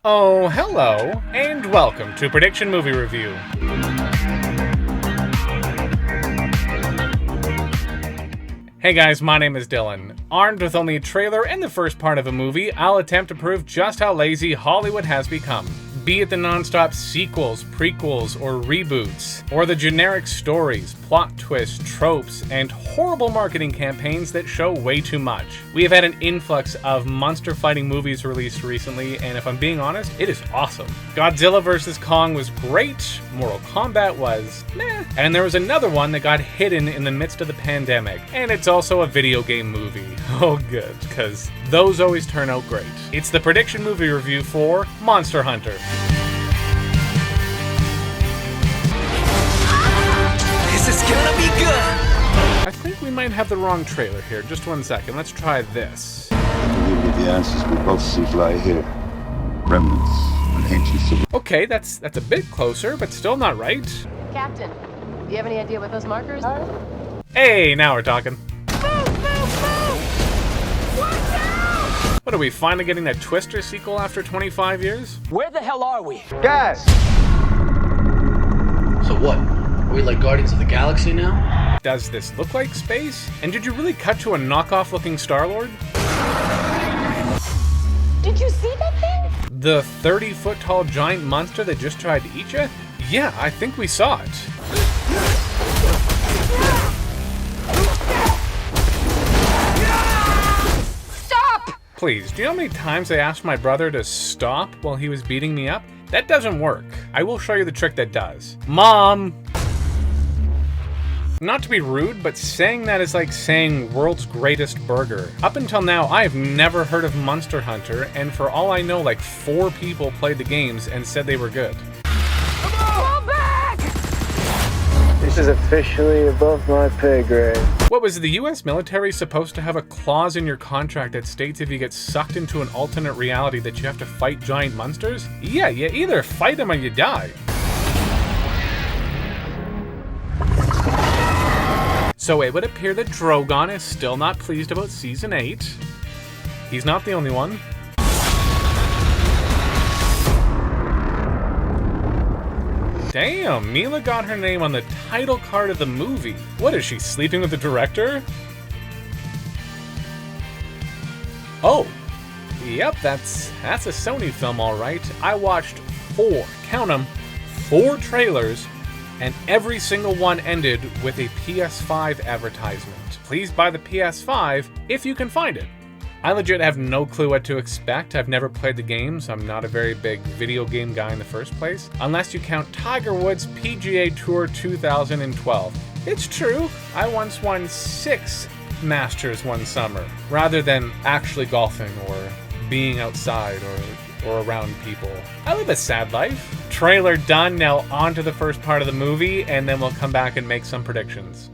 Oh, hello, and welcome to Prediction Movie Review. Hey guys, my name is Dylan. Armed with only a trailer and the first part of a movie, I'll attempt to prove just how lazy Hollywood has become. Be it the non-stop sequels, prequels, or reboots, or the generic stories, plot twists, tropes, and horrible marketing campaigns that show way too much. We have had an influx of monster fighting movies released recently, and if I'm being honest, it is awesome. Godzilla vs. Kong was great, Mortal Kombat was meh, and there was another one that got hidden in the midst of the pandemic, and it's also a video game movie. Oh good, because those always turn out great. It's the Prediction Movie Review for Monster Hunter. This is gonna be good! I think we might have the wrong trailer here. Just one second. Let's try this. I believe that the answers we both seek lie here. Remnants of ancient civilization. Okay, that's a bit closer, but still not right. Captain, do you have any idea what those markers are? Hey, now we're talking. Move! Watch out! What, are we finally getting that Twister sequel after 25 years? Where the hell are we? Guys! So what? Are we like Guardians of the Galaxy now? Does this look like space? And did you really cut to a knockoff looking Star-Lord? Did you see that thing? The 30-foot tall giant monster that just tried to eat you? Yeah, I think we saw it. Stop! Please, do you know how many times I asked my brother to stop while he was beating me up? That doesn't work. I will show you the trick that does. Mom! Not to be rude, but saying that is like saying world's greatest burger. Up until now, I have never heard of Monster Hunter, and for all I know, like 4 people played the games and said they were good. Fall back! This is officially above my pay grade. What, was the US military supposed to have a clause in your contract that states if you get sucked into an alternate reality that you have to fight giant monsters? Yeah, you either fight them or you die. So it would appear that Drogon is still not pleased about Season 8. He's not the only one. Damn, Milla got her name on the title card of the movie. What, is she sleeping with the director? Oh, yep, that's a Sony film, all right. I watched 4, count them, 4 trailers, and every single one ended with a PS5 advertisement. Please buy the PS5 if you can find it. I legit have no clue what to expect. I've never played the games. I'm not a very big video game guy in the first place, unless you count Tiger Woods PGA Tour 2012. It's true, I once won 6 Masters one summer, rather than actually golfing or being outside or around people. I live a sad life. Trailer done, now on to the first part of the movie, and then we'll come back and make some predictions.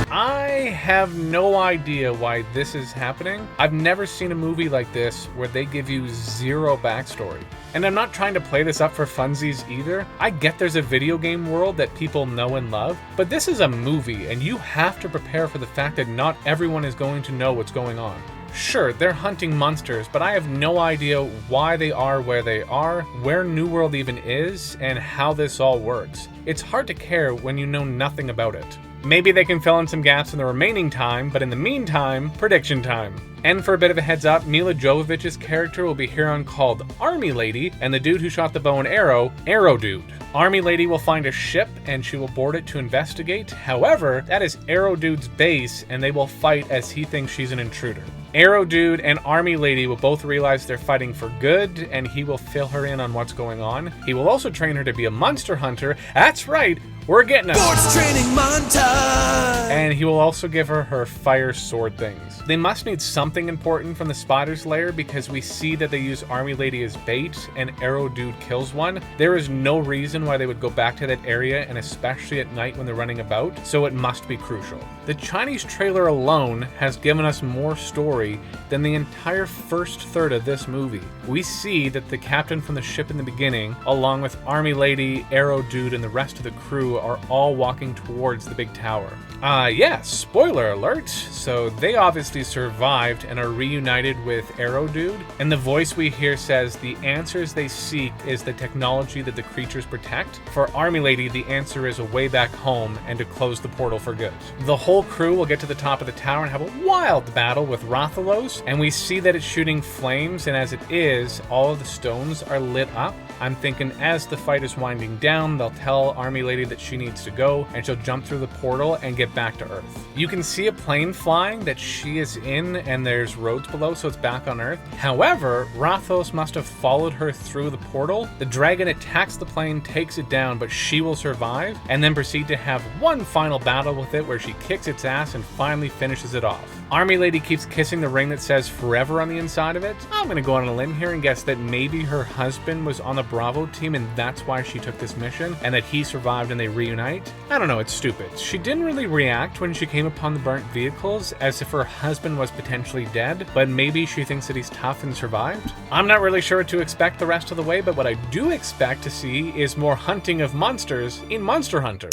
I have no idea why this is happening. I've never seen a movie like this where they give you 0 backstory. And I'm not trying to play this up for funsies either. I get there's a video game world that people know and love, but this is a movie and you have to prepare for the fact that not everyone is going to know what's going on. Sure, they're hunting monsters, but I have no idea why they are where they are, where New World even is, and how this all works. It's hard to care when you know nothing about it. Maybe they can fill in some gaps in the remaining time, but in the meantime, prediction time. And for a bit of a heads up, Milla Jovovich's character will be here on called Army Lady, and the dude who shot the bow and arrow, Arrow Dude. Army Lady will find a ship, and she will board it to investigate. However, that is Arrow Dude's base, and they will fight as he thinks she's an intruder. Arrow Dude and Army Lady will both realize they're fighting for good, and he will fill her in on what's going on. He will also train her to be a monster hunter. That's right, we're getting it. Sports training montage! And he will also give her her fire sword things. They must need something important from the spider's lair because we see that they use Army Lady as bait and Arrow Dude kills one. There is no reason why they would go back to that area, and especially at night when they're running about, so it must be crucial. The Chinese trailer alone has given us more story than the entire first third of this movie. We see that the captain from the ship in the beginning, along with Army Lady, Arrow Dude, and the rest of the crew crew are all walking towards the big tower. Yeah, spoiler alert. So they obviously survived and are reunited with Arrow Dude, and the voice we hear says the answers they seek is the technology that the creatures protect. For Army Lady, the answer is a way back home and to close the portal for good. The whole crew will get to the top of the tower and have a wild battle with Rathalos, and we see that it's shooting flames, and as it is, all of the stones are lit up. I'm thinking as the fight is winding down, they'll tell Army Lady that she needs to go, and she'll jump through the portal and get back to Earth. You can see a plane flying that she is in, and there's roads below, so it's back on Earth. However, Rathos must have followed her through the portal. The dragon attacks the plane, takes it down, but she will survive, and then proceed to have one final battle with it where she kicks its ass and finally finishes it off. Army Lady keeps kissing the ring that says forever on the inside of it. I'm gonna go on a limb here and guess that maybe her husband was on the Bravo team and that's why she took this mission, and that he survived and they reunite. I don't know, it's stupid. She didn't really react when she came upon the burnt vehicles as if her husband was potentially dead, but maybe she thinks that he's tough and survived. I'm not really sure what to expect the rest of the way, but what I do expect to see is more hunting of monsters in Monster Hunter.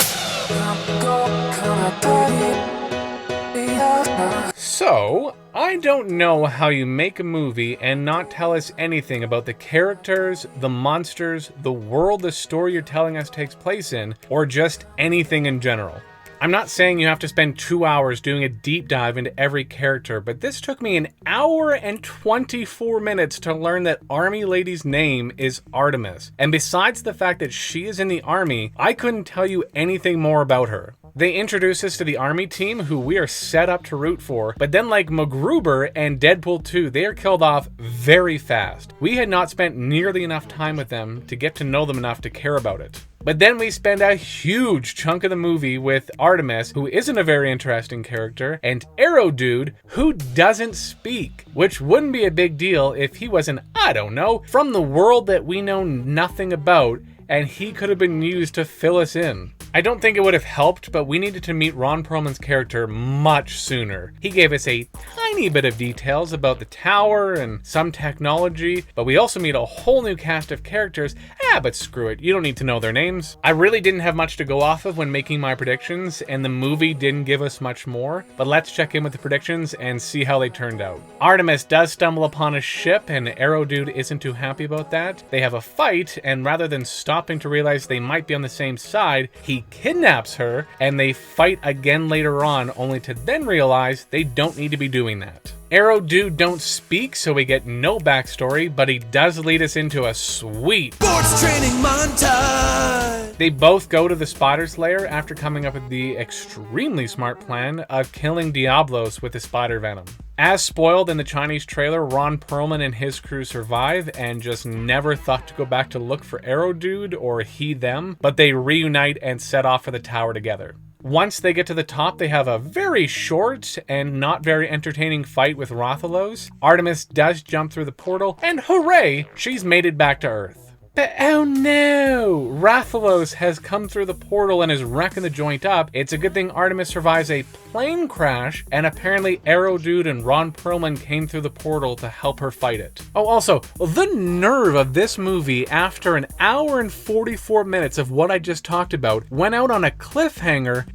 So, I don't know how you make a movie and not tell us anything about the characters, the monsters, the world the story you're telling us takes place in, or just anything in general. I'm not saying you have to spend 2 hours doing a deep dive into every character, but this took me an hour and 24 minutes to learn that Army Lady's name is Artemis. And besides the fact that she is in the army, I couldn't tell you anything more about her. They introduce us to the army team, who we are set up to root for, but then like MacGruber and Deadpool 2, they are killed off very fast. We had not spent nearly enough time with them to get to know them enough to care about it. But then we spend a huge chunk of the movie with Artemis, who isn't a very interesting character, and Arrow Dude, who doesn't speak, which wouldn't be a big deal if he wasn't, I don't know, from the world that we know nothing about, and he could have been used to fill us in. I don't think it would have helped, but we needed to meet Ron Perlman's character much sooner. He gave us a tiny bit of details about the tower and some technology, but we also meet a whole new cast of characters. But screw it, you don't need to know their names. I really didn't have much to go off of when making my predictions, and the movie didn't give us much more, but let's check in with the predictions and see how they turned out. Artemis does stumble upon a ship, and Arrow Dude isn't too happy about that. They have a fight, and rather than stopping to realize they might be on the same side, he kidnaps her, and they fight again later on, only to then realize they don't need to be doing that. Arrow Dude don't speak, so we get no backstory, but he does lead us into a sweet Sports training montage. They both go to the spider's lair after coming up with the extremely smart plan of killing Diablos with the spider venom. As spoiled in the Chinese trailer, Ron Perlman and his crew survive and just never thought to go back to look for Arrow Dude or he them, but they reunite and set off for the tower together. Once they get to the top, they have a very short and not very entertaining fight with Rathalos. Artemis does jump through the portal, and hooray, she's made it back to Earth. But oh no! Rathalos has come through the portal and is wrecking the joint up. It's a good thing Artemis survives a plane crash, and apparently Arrow Dude and Ron Perlman came through the portal to help her fight it. Oh, also, the nerve of this movie after an hour and 44 minutes of what I just talked about went out on a cliffhanger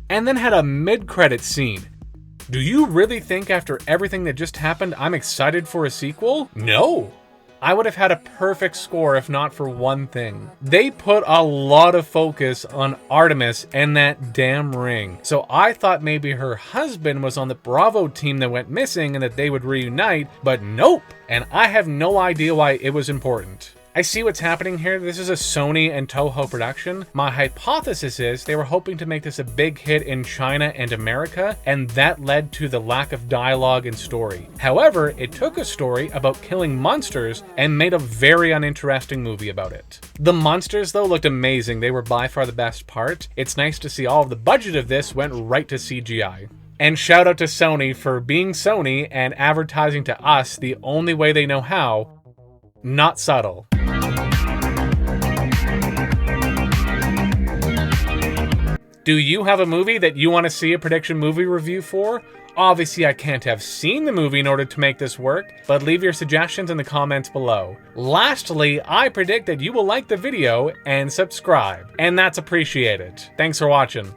and then had a mid-credit scene. Do you really think after everything that just happened I'm excited for a sequel? No! I would have had a perfect score if not for one thing. They put a lot of focus on Artemis and that damn ring. So I thought maybe her husband was on the Bravo team that went missing and that they would reunite, but nope. And I have no idea why it was important. I see what's happening here. This is a Sony and Toho production. My hypothesis is they were hoping to make this a big hit in China and America, and that led to the lack of dialogue and story. However, it took a story about killing monsters and made a very uninteresting movie about it. The monsters, though, looked amazing. They were by far the best part. It's nice to see all of the budget of this went right to CGI. And shout out to Sony for being Sony and advertising to us the only way they know how, not subtle. Do you have a movie that you want to see a prediction movie review for? Obviously, I can't have seen the movie in order to make this work, but leave your suggestions in the comments below. Lastly, I predict that you will like the video and subscribe, and that's appreciated. Thanks for watching.